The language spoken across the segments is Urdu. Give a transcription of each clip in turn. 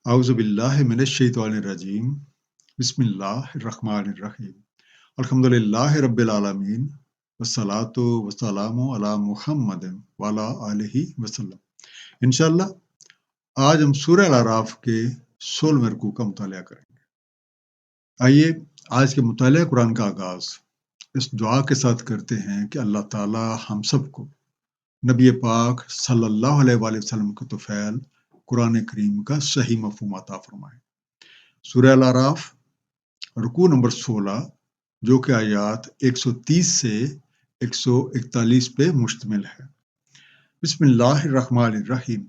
اعوذ باللہ من الشیطان الرجیم بسم اللہ الرحمن الرحیم الحمد للہ رب العالمین والصلاة والسلام علی محمد وعلی آلہ وسلم۔ انشاءاللہ آج ہم سورہ الاعراف کے 16ویں رکوع کا مطالعہ کریں گے۔ آئیے آج کے مطالعہ قرآن کا آغاز اس دعا کے ساتھ کرتے ہیں کہ اللہ تعالی ہم سب کو نبی پاک صلی اللہ علیہ وآلہ وسلم کے طفیل قرآن کریم کا صحیح مفہوم عطا فرمائے۔ سورہ الاعراف رکوع نمبر 16 جو کہ آیات 130 سے 141 پہ مشتمل ہے۔ بسم اللہ الرحمن الرحیم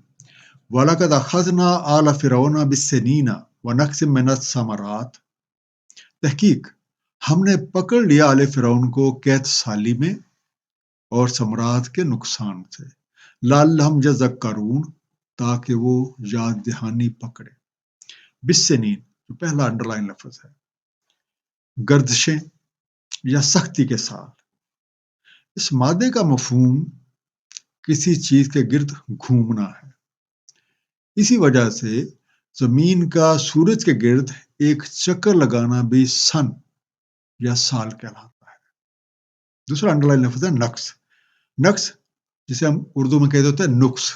وَلَقَدْ أَخَذْنَا آلَ فِرْعَوْنَ بِالسِّنِينَ وَنَقْصٍ مِّنَ الثَّمَرَاتِ، تحقیق ہم نے پکڑ لیا آل فرعون کو قحط سالی میں اور ثمرات کے نقصان سے، لعلہم یذکرون تاکہ وہ یاد دہانی پکڑے۔ بالسنین جو پہلا انڈر لائن لفظ ہے، گردشیں یا سختی کے ساتھ۔ اس مادے کا مفہوم کسی چیز کے گرد گھومنا ہے۔ اسی وجہ سے زمین کا سورج کے گرد ایک چکر لگانا بھی سن یا سال کہلاتا ہے۔ دوسرا انڈر لائن لفظ ہے نقص۔ نقص جسے ہم اردو میں کہتے ہیں نقص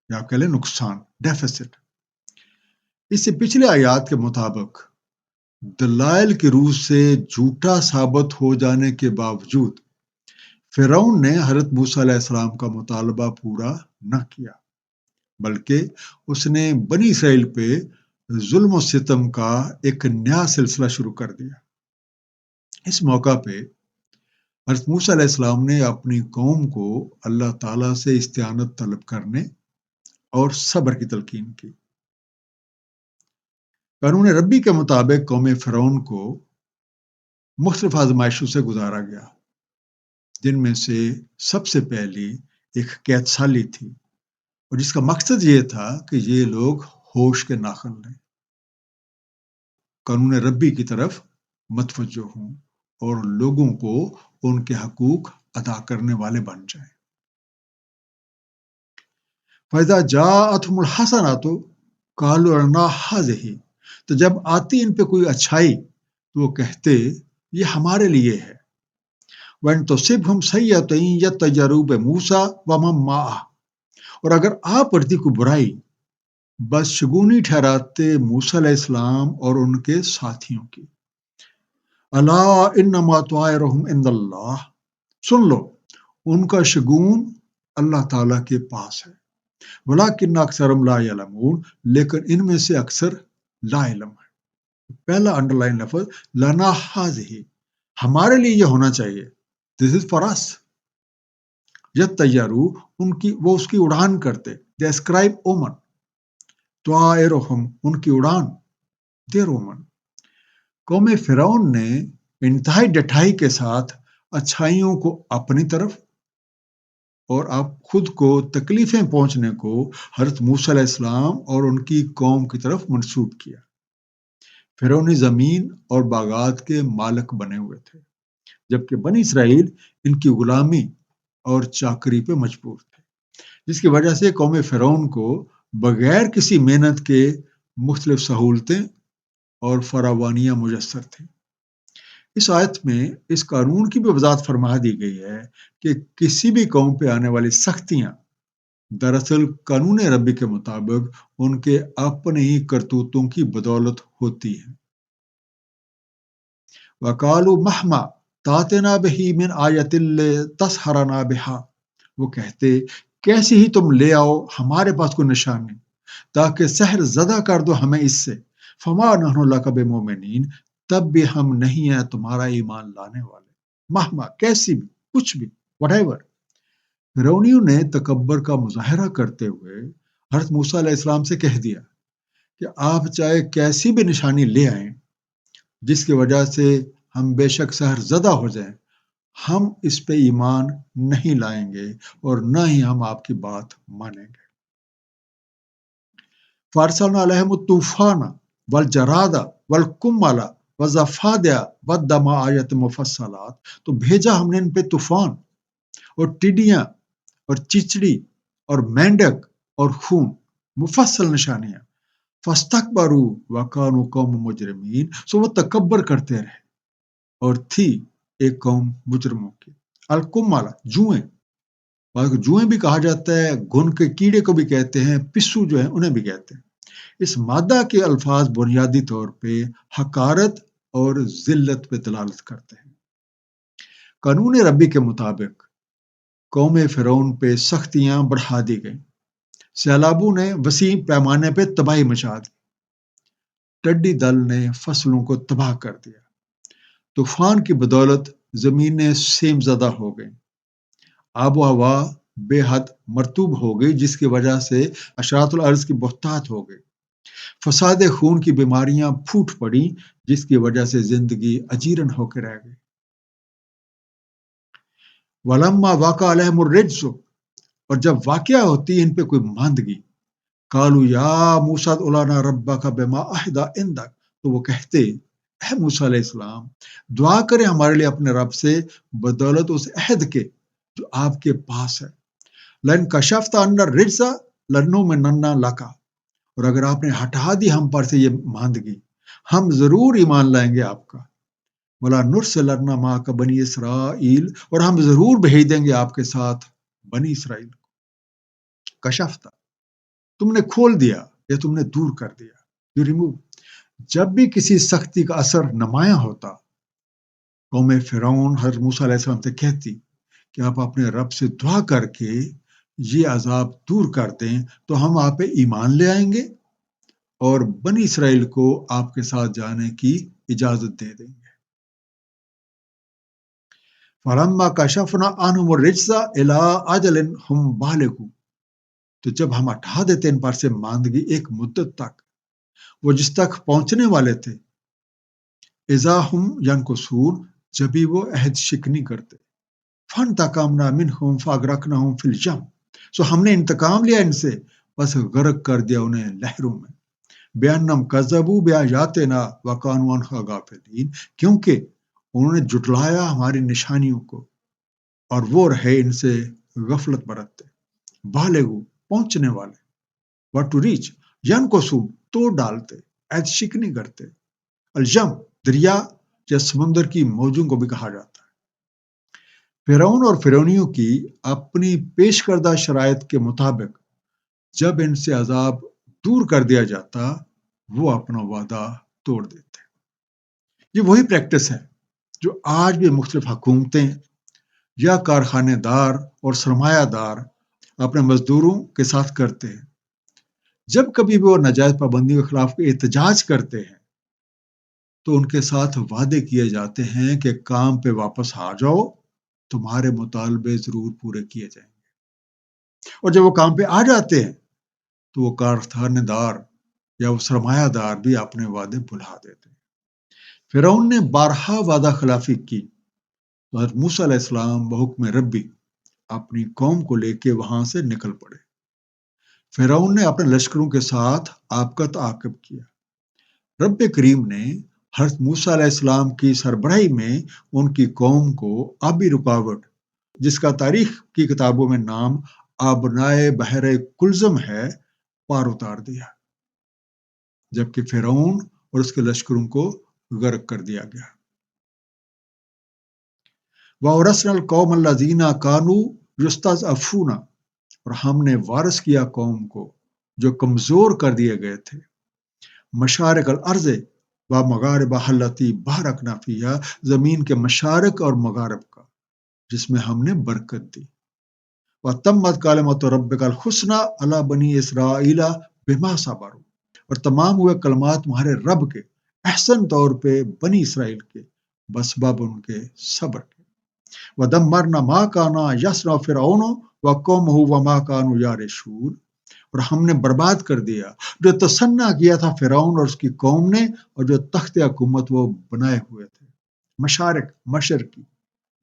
یا آپ کہہ لیں نقصان، ڈیفیسٹ۔ اس سے پچھلے آیات کے مطابق دلائل کی روح سے جھوٹا ثابت ہو جانے کے باوجود فرعون نے حضرت موسیٰ علیہ السلام کا مطالبہ پورا نہ کیا، بلکہ اس نے بنی اسرائیل پہ ظلم و ستم کا ایک نیا سلسلہ شروع کر دیا۔ اس موقع پہ حضرت موسیٰ علیہ السلام نے اپنی قوم کو اللہ تعالیٰ سے استعانت طلب کرنے اور صبر کی تلقین کی۔ قانون ربی کے مطابق قوم فرعون کو مختلف آزمائشوں سے گزارا گیا، جن میں سے سب سے پہلی ایک قحط سالی تھی، اور جس کا مقصد یہ تھا کہ یہ لوگ ہوش کے ناخن لیں، قانون ربی کی طرف متوجہ ہوں اور لوگوں کو ان کے حقوق ادا کرنے والے بن جائیں۔ فَإِذَا جَاءَتْهُمُ الْحَسَنَةُ قَالُوا لَنَا هَٰذِهِ، تو جب آتی ان پہ کوئی اچھائی تو وہ کہتے یہ ہمارے لیے ہے۔ وَإِن تُصِبْهُمْ سَیِّئَةٌ یَطَّیَّرُوا بِمُوسیٰ وَمَن مَّعَهُ، اور اگر آ پڑتی کوئی برائی بس شگونی ٹھہراتے موسیٰ علیہ السلام اور ان کے ساتھیوں کی۔ الا انما طائرهم عند اللہ، سن لو ان کا شگون اللہ تعالیٰ کے پاس ہے۔ ولکن اکثرهم لا یعلمون، لیکن ان میں سے اکثر لا علم ہے۔ پہلا انڈر لائن لفظ لنا ہذہ، ہمارے لیے یہ ہونا چاہیے، دس از فار اس۔ یطیروا، وہ اس کی اڑان کرتے، دے اسکرائب اومن، طائرہم ان کی اڑان، دیر اومن۔ قوم فرعون نے انتہائی ڈٹائی کے ساتھ اچھائیوں کو اپنی طرف اور آپ خود کو تکلیفیں پہنچنے کو حضرت موسیٰ علیہ السلام اور ان کی قوم کی طرف منسوب کیا۔ فرعونی زمین اور باغات کے مالک بنے ہوئے تھے، جبکہ بنی اسرائیل ان کی غلامی اور چاکری پہ مجبور تھے، جس کی وجہ سے قوم فرعون کو بغیر کسی محنت کے مختلف سہولتیں اور فراوانیاں میسر تھیں۔ اس آیت میں اس قانون کی بھی وضاحت فرما دی گئی ہے کہ کسی بھی قوم پہ آنے والی سختیاں دراصل قانون ربی کے مطابق ان کے اپنے ہی کرتوتوں کی بدولت ہوتی ہیں۔ وَقَالُوا مَهْمَا تَأْتِنَا بِهِ مِنْ آیَةٍ لِتَسْحَرَنَا بِهَا، وہ کہتے کیسی ہی تم لے آؤ ہمارے پاس کوئی نشانی تاکہ سحر زدہ کر دو ہمیں اس سے، فَمَا نَحْنُ لَكَ بِمُؤْمِنِينَ، تب بھی ہم نہیں ہیں تمہارا ایمان لانے والے۔ مہما، کیسی بھی، کچھ بھی، وٹ ایور۔ فرعونیوں نے تکبر کا مظاہرہ کرتے ہوئے حضرت موسیٰ علیہ السلام سے کہہ دیا کہ آپ چاہے کیسی بھی نشانی لے آئیں جس کی وجہ سے ہم بے شک سحر زدہ ہو جائیں، ہم اس پہ ایمان نہیں لائیں گے اور نہ ہی ہم آپ کی بات مانیں گے۔ فَأَرْسَلْنَا عَلَيْهِمُ الطُّوفَانَ وَالْجَرَادَ وَالْقُمَّلَ وَالضَّفَادِعَ وَالدَّمَ آیَاتٍ مُفَصَّلَاتٍ، تو بھیجا ہم نے ان پہ طوفان اور ٹڈیاں اور چچڑی اور مینڈک اور خون، مفصل نشانیاں، فاستکبروا وکانوا قوم مجرمین، سو وہ تکبر کرتے رہے اور تھی ایک قوم مجرموں کی. الکمالا، جوئیں، جوئیں بھی کہا جاتا ہے، گھن کے کیڑے کو بھی کہتے ہیں، پسو جو ہیں انہیں بھی کہتے ہیں. اس مادہ کے الفاظ بنیادی طور پہ حقارت اور ذلت پہ دلالت کرتے ہیں. قانون ربی کے مطابق قوم فرعون پہ سختیاں بڑھا دی گئیں. سیلابوں نے وسیع پیمانے پہ تباہی مچا دی. ٹڈی دل نے فصلوں کو تباہ کر دیا. طوفان کی بدولت زمینیں سیم زدہ ہو گئیں. آب و ہوا بے حد مرطوب ہو گئی، جس کی وجہ سے اشراط الارض کی بہتات ہو گئی. فساد خون کی بیماریاں پھوٹ پڑی، جس کی وجہ سے زندگی اجیرن ہو کے رہ گئی. ولما واقع علیہم الرجس، اور جب واقعہ ہوتی ان پہ کوئی ماندگی، قالوا یا موسیٰ ادع لنا ربک بما عہد عندک، تو وہ کہتے اے موسیٰ علیہ السلام دعا کریں ہمارے لیے اپنے رب سے بدولت اس عہد کے جو آپ کے پاس ہے. لئن کشفت عنا الرجس لنؤمنن لک، اور اگر آپ نے ہٹا دی ہم پر سے یہ ماندگی، ہم ضرور ایمان لائیں گے آپ کا. ولا نرسلن معک بنی اسرائیل، اور ہم ضرور بھیج دیں گے آپ کے ساتھ بنی اسرائیل کو. کشفتا، تم نے کھول دیا یا تم نے دور کر دیا. You remove. جب بھی کسی سختی کا اثر نمایاں ہوتا، قوم فرعون حضرت موسیٰ علیہ السلام سے کہتی کہ آپ اپنے رب سے دعا کر کے یہ عذاب دور کر دیں تو ہم آپ پہ ایمان لے آئیں گے اور بنی اسرائیل کو آپ کے ساتھ جانے کی اجازت دے دیں گے. فلما کشفنا عنہم الرجس الی اجل ہم بالغوا، تو جب ہم ہٹا دیتے ان پر سے ماندگی ایک مدت تک وہ جس تک پہنچنے والے تھے، اذا ہم ینکثون، جب بھی وہ عہد شکنی کرتے. فانتقمنا منہم فاغرقناہم فی الجم، سو ہم نے انتقام لیا ان سے، بس غرق کر دیا انہیں لہروں میں. بِأَنَّهُمْ كَذَّبُوا بِآيَاتِنَا وَكَانُوا عَنْهَا غَافِلِينَ، کیونکہ انہوں نے جھٹلایا ہماری نشانیوں کو اور وہ رہے ان سے غفلت برتتے. بالغو، پہنچنے والے، what to reach، ینکثون، توڑ ڈالتے، عہد شکنی کرتے. الجم، دریا یا سمندر کی موجوں کو بھی کہا جاتا ہے. فرعون اور فرعونیوں کی اپنی پیش کردہ شرائط کے مطابق جب ان سے عذاب دور کر دیا جاتا، وہ اپنا وعدہ توڑ دیتے. یہ وہی پریکٹس ہے جو آج بھی مختلف حکومتیں یا کارخانے دار اور سرمایہ دار اپنے مزدوروں کے ساتھ کرتے ہیں. جب کبھی بھی وہ ناجائز پابندیوں کے خلاف احتجاج کرتے ہیں تو ان کے ساتھ وعدے کیے جاتے ہیں کہ کام پہ واپس آ جاؤ، تمہارے مطالبے ضرور پورے کیے جائیں گے. اور جب وہ کام پہ آ جاتے ہیں تو وہ کارخانے دار یا وہ سرمایہ دار بھی اپنے وعدے بھلا دیتے ہیں. فرعون نے بارہا وعدہ خلافی کی تو حضرت موسیٰ علیہ السلام بحکم ربی اپنی قوم کو لے کے وہاں سے نکل پڑے. فرعون نے اپنے لشکروں کے ساتھ آپ کا تعاقب کیا. رب کریم نے حضرت موسیٰ علیہ السلام کی سربراہی میں ان کی قوم کو آبی رکاوٹ، جس کا تاریخ کی کتابوں میں نام آبنائے بحر کلزم ہے، پار اتار دیا، جبکہ فرعون اور اس کے لشکروں کو غرق کر دیا گیا. وَأَوْرَثْنَا الْقَوْمَ الَّذِينَ كَانُوا يُسْتَضْعَفُونَ، اور ہم نے وارث کیا قوم کو جو کمزور کر دیے گئے تھے. مشارق الارض و مغاربہا اللاتی بارکنا فیہا، زمین کے مشارق اور مغارب کا جس میں ہم نے برکت دی. وَتَمَّتْ کَلِمَتُ رَبِّکَ الْحُسْنَىٰ عَلَىٰ بَنِی إِسْرَائِیلَ بِمَا صَبَرُوا، اور تمام ہوئے کلمات تمہارے رب کے احسن طور پہ بنی اسرائیل کے بسبب ان کے صبر کے. وَدَمَّرْنَا مَا كَانَ يَصْنَعُ فِرْعَوْنُ وَقَوْمُهُ وَمَا كَانُوا يَعْرِشُونَ، اور ہم نے برباد کر دیا جو تصنع کیا تھا فرعون اور اس کی قوم نے، اور جو تخت حکومت وہ بنائے ہوئے تھے. مشارق، مشرقی،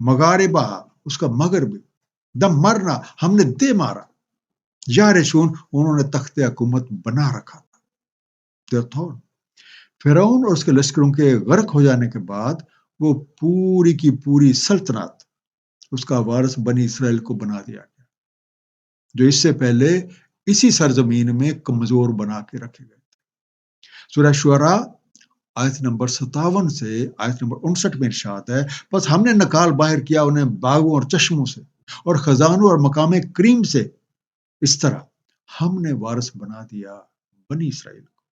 مغاربہ، اس کا مغربی. دم مرنا، ہم نے دے مارا. یارشون، انہوں نے تخت حکومت بنا رکھا تھا. فرعون اور اس کے لشکروں کے غرق ہو جانے کے بعد وہ پوری کی پوری سلطنت اس کا وارث بنی اسرائیل کو بنا دیا گیا، جو اس سے پہلے اسی سرزمین میں کمزور بنا کے رکھے گئے. سورہ شعراء آیت نمبر 57 سے آیت نمبر 59 میں ارشاد ہے، بس ہم نے نکال باہر کیا انہیں باغوں اور چشموں سے اور خزانوں اور مقام کریم سے، اس طرح ہم نے وارث بنا دیا بنی اسرائیل کو۔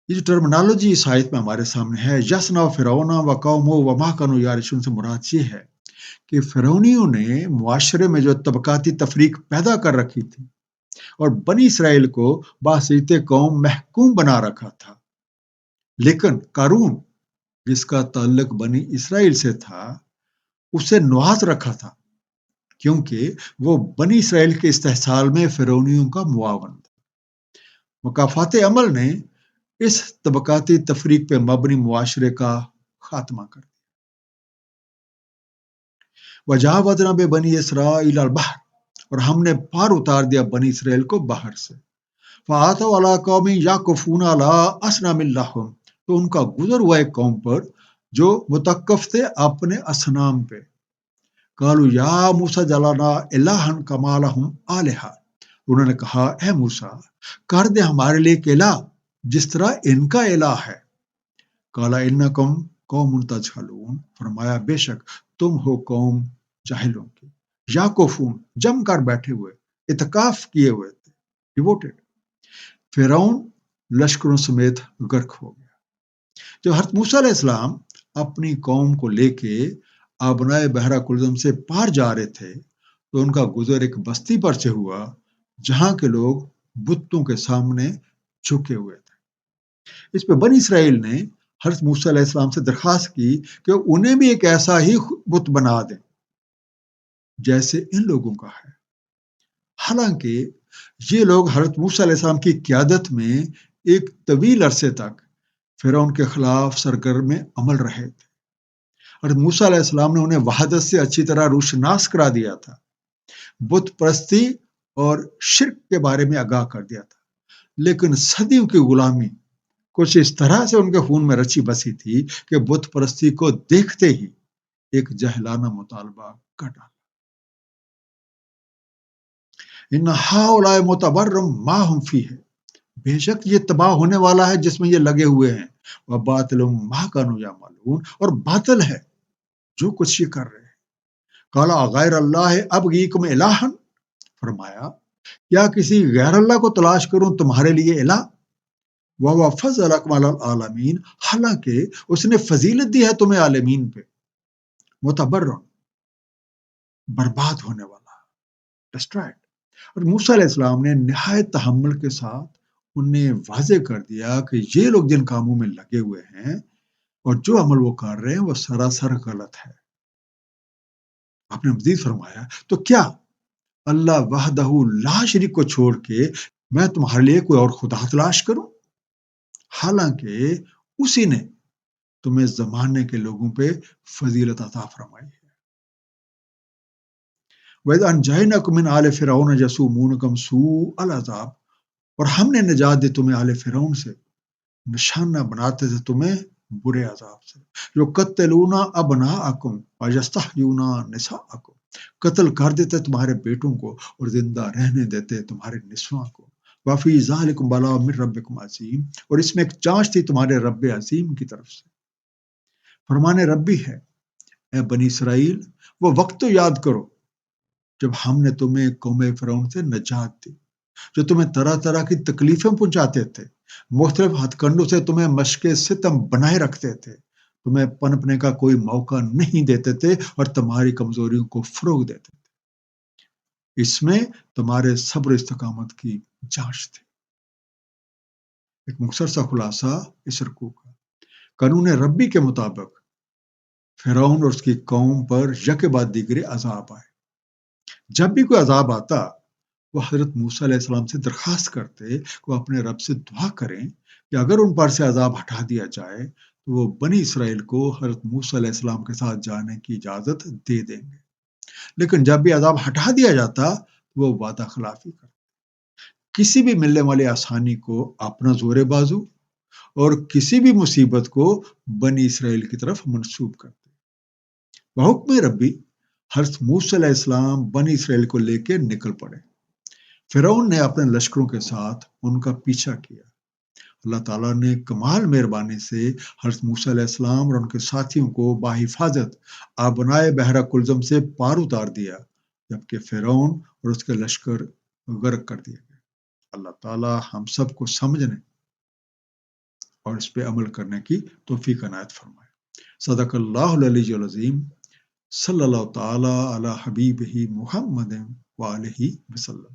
یہ جو ٹرمنالوجی اس آیت میں ہمارے سامنے ہے، یسنا فرعون و قوم و ما کانوا یعرشون سے مراد یہ ہے کہ فرعونیوں نے معاشرے میں جو طبقاتی تفریق پیدا کر رکھی تھی اور بنی اسرائیل کو باصیت قوم محکوم بنا رکھا تھا، لیکن قارون جس کا تعلق بنی اسرائیل سے تھا اسے نواز رکھا تھا، کیونکہ وہ بنی اسرائیل کے استحصال میں فرعونیوں کا معاون تھا۔ مکافات عمل نے اس طبقاتی تفریق پہ مبنی معاشرے کا خاتمہ کر دیا۔ وجاوزنا ببنی اسرائیل البحر، اور ہم نے پار اتار دیا بنی اسرائیل کو بحر سے۔ فآتوا علی قوم یعکفون علی اصنام لہم، تو ان کا گزر ہوا ایک قوم پر جو متوقف تھے اپنے اصنام پہ۔ قالوا یا موسیٰ اجعل لنا الہا کما لہم آلہہ، انہوں نے کہا اے موسیٰ کر دے ہمارے لیے ایک الہ جس طرح ان کا الہ ہے۔ قال انکم قوم تجہلون، فرمایا بے شک تم ہو قوم جاہلوں کی۔ یعکفون جم کر بیٹھے ہوئے، اعتکاف کیے ہوئے تھے، ڈیووٹڈ۔ فرعون لشکروں سمیت غرق ہو گیا۔ جب حضرت موسیٰ علیہ السلام اپنی قوم کو لے کے آبنائے بحرہ کلزم سے پار جا رہے تھے تو ان کا گزر ایک بستی پر سے ہوا جہاں کے لوگ بتوں کے سامنے جھکے ہوئے تھے۔ اس پہ بنی اسرائیل نے حضرت موسیٰ علیہ السلام سے درخواست کی کہ انہیں بھی ایک ایسا ہی بت بنا دیں جیسے ان لوگوں کا ہے۔ حالانکہ یہ لوگ حضرت موسیٰ علیہ السلام کی قیادت میں ایک طویل عرصے تک فرعون کے خلاف سرگرم عمل رہے تھے۔ حضرت موسیٰ علیہ السلام نے انہیں وحدت سے اچھی طرح روشناس کرا دیا تھا، بت پرستی اور شرک کے بارے میں آگاہ کر دیا تھا، لیکن صدیوں کی غلامی کچھ اس طرح سے ان کے خون میں رچی بسی تھی کہ بت پرستی کو دیکھتے ہی ایک جہلانہ مطالبہ کر ڈالا۔ ان ہؤلاء متبر ما هم فیہ، بے شک یہ تباہ ہونے والا ہے جس میں یہ لگے ہوئے ہیں، وباطل ما کانوا یعملون، اور باطل ہے جو کچھ یہ کر رہے ہیں۔ قال غیر اللہ ابغیکم الہا، فرمایا کیا کسی غیر اللہ کو تلاش کروں تمہارے لیے الہ؟ وَهُوَ فَضَّلَكُمْ عَلَى الْعَالَمِينَ، حالانکہ اس نے فضیلت دی ہے تمہیں عالمین پہ۔ متبرع برباد ہونے والا، ڈسٹرائڈ۔ اور موسیٰ علیہ السلام نے نہایت تحمل کے ساتھ انہیں واضح کر دیا کہ یہ لوگ جن کاموں میں لگے ہوئے ہیں اور جو عمل وہ کر رہے ہیں وہ سراسر غلط ہے۔ آپ نے مزید فرمایا تو کیا اللہ وحدہ لا شریک کو چھوڑ کے میں تمہارے لیے کوئی اور خدا تلاش کروں، حالانکہ اسی نے تمہیں زمانے کے لوگوں پہ فضیلت عطا فرمائی ہے۔ وَإِذْ أَنْجَيْنَاكُم مِّنْ آلِ فِرْعَوْنَ يَسُومُونَكُمْ سُوءَ الْعَذَابِ، اور ہم نے نجات دی تمہیں آل فرعون سے، نشانہ بناتے تھے تمہیں برے عذاب سے، جو قتلون ابناءکم ویستحیون نساءکم، قتل کر دیتے تمہارے بیٹوں کو اور زندہ رہنے دیتے تمہارے نسواں کو۔ وفی ذالکم بلاء من ربکم عظیم، اور اس میں ایک چانچ تھی تمہارے رب عظیم کی طرف سے۔ فرمان ربی ہے اے بنی اسرائیل وہ وقت تو یاد کرو جب ہم نے تمہیں قوم فرعون سے نجات دی، جو تمہیں طرح طرح کی تکلیفیں پہنچاتے تھے، مختلف ہتھ کنڈوں سے تمہیں مشق ستم بنائے رکھتے تھے، تمہیں پنپنے کا کوئی موقع نہیں دیتے تھے اور تمہاری کمزوریوں کو فروغ دیتے تھے۔ اس میں تمہارے صبر استقامت کی جانچ تھی۔ ایک مختصر سا خلاصہ اس رکوع کا، قانون ربی کے مطابق فرعون اور اس کی قوم پر یکے بعد دیگرے عذاب آئے۔ جب بھی کوئی عذاب آتا وہ حضرت موسیٰ علیہ السلام سے درخواست کرتے کہ وہ اپنے رب سے دعا کریں کہ اگر ان پر سے عذاب ہٹا دیا جائے تو وہ بنی اسرائیل کو حضرت موسیٰ علیہ السلام کے ساتھ جانے کی اجازت دے دیں گے، لیکن جب بھی عذاب ہٹا دیا جاتا وہ وعدہ خلافی کرتے، کسی بھی ملنے والی آسانی کو اپنا زور بازو اور کسی بھی مصیبت کو بنی اسرائیل کی طرف منسوب کرتے۔ بحکم ربی حضرت موسیٰ علیہ السلام بنی اسرائیل کو لے کے نکل پڑے۔ فرعون نے اپنے لشکروں کے ساتھ ان کا پیچھا کیا اللہ تعالیٰ نے کمال مہربانی سے حضرت موسیٰ علیہ السلام اور ان کے ساتھیوں کو بحفاظت آبنائے بحر کلزم سے پار اتار دیا، جبکہ فرعون اور اس کے لشکر غرق کر دیا گئے۔ اللہ تعالیٰ ہم سب کو سمجھنے اور اس پہ عمل کرنے کی توفیق عنایت فرمائے۔ صدق اللہ العلی العظیم، صلی اللہ تعالیٰ علی حبیبہ محمد وآلہ وسلم۔